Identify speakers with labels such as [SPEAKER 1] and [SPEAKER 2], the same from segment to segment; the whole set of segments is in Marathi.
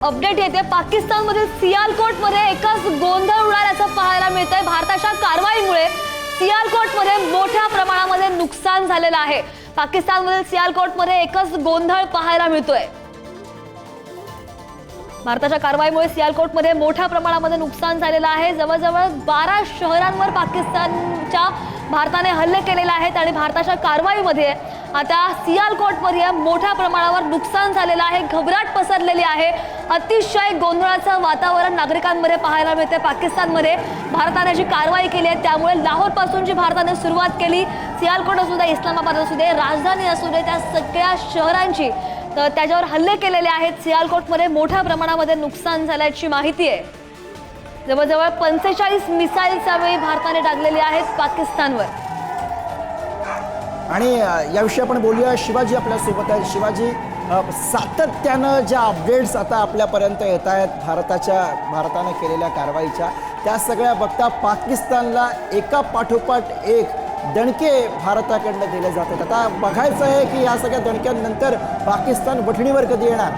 [SPEAKER 1] अपडेट येते पाकिस्तानमधील सियालकोटमध्ये एकच गोंधळ उडाल्याचं पाहायला मिळतंय। भारताच्या कारवाईमुळे सियालकोटमध्ये मोठ्या प्रमाणामध्ये नुकसान झालेलं आहे। पाकिस्तानमधील सियालकोटमध्ये एकच गोंधळ पाहायला मिळतोय। भारताच्या कारवाईमुळे सियालकोटमध्ये मोठ्या प्रमाणामध्ये नुकसान झालेलं आहे। जवळजवळ 12 शहरांवर पाकिस्तानच्या भारताने हल्ले केलेले आहेत आणि भारताच्या कारवाईमध्ये आता सियालकोटमध्ये मोठ्या प्रमाणावर नुकसान झालेलं आहे। घबराट पसरलेली आहे। अतिशय गोंधळाचं वातावरण नागरिकांमध्ये पाहायला मिळते। पाकिस्तानमध्ये भारताने जी कारवाई केली आहे त्यामुळे लाहोर पासून जी भारताने सुरुवात केली, सियालकोट असू दे, इस्लामाबाद असू दे, राजधानी असू दे, त्या सगळ्या शहरांची तर त्याच्यावर हल्ले केलेले आहेत। सियालकोटमध्ये मोठ्या प्रमाणामध्ये नुकसान झाल्याची माहिती आहे। जवळजवळ 45 मिसाईलच्या वेळी भारताने डागलेली आहेत पाकिस्तानवर।
[SPEAKER 2] आणि याविषयी आपण बोलूया। शिवाजी आपल्या सोबत आहे। शिवाजी, सातत्यानं ज्या अपडेट्स आता आपल्यापर्यंत येत आहेत भारताने केलेल्या कारवाईच्या, त्या सगळ्या बघता पाकिस्तानला एका पाठोपाठ एक दणके भारताकडनं दिले जातात। आता बघायचं आहे की या सगळ्या दणक्यांनंतर पाकिस्तान वठणीवर कधी येणार।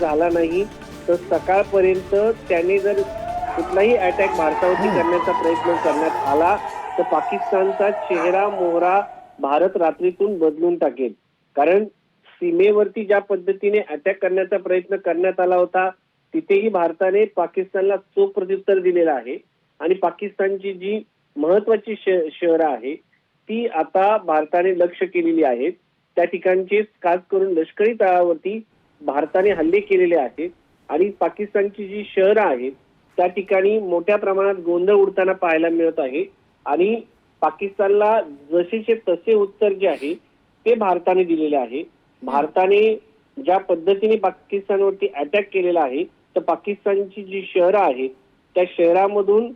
[SPEAKER 3] झाला नाही तर सकाळपर्यंत त्याने जर कुठलाही अटॅक भारतावरती करण्याचा प्रयत्न करण्यात आला तर पाकिस्तानचा चेहरा मोहरा भारत रात्रीतून बदलून टाकेल। कारण सीमेवरती ज्या पद्धतीने अटॅक करण्याचा प्रयत्न करण्यात आला होता तिथेही भारताने पाकिस्तानला चोख प्रत्युत्तर दिलेलं आहे आणि पाकिस्तानची जी महत्वाची शहरं आहे ती आता भारताने लक्ष केलेली आहेत। त्या ठिकाणचे खास करून लष्करी तळावरती भारताने हल्ले केलेले आहेत आणि पाकिस्तानची जी शहरं आहेत त्या ठिकाणी मोठ्या प्रमाणात गोंधळ उडताना पाहायला मिळत आहे आणि पाकिस्तानला जसेचे तसे उत्तर जे आहे ते भारताने दिलेले आहे। भारताने ज्या पद्धतीने पाकिस्तानवरती अटॅक केलेला आहे तर पाकिस्तानची जी शहरं आहेत त्या शहरामधून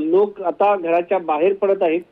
[SPEAKER 3] लोक आता घराच्या बाहेर पडत आहेत।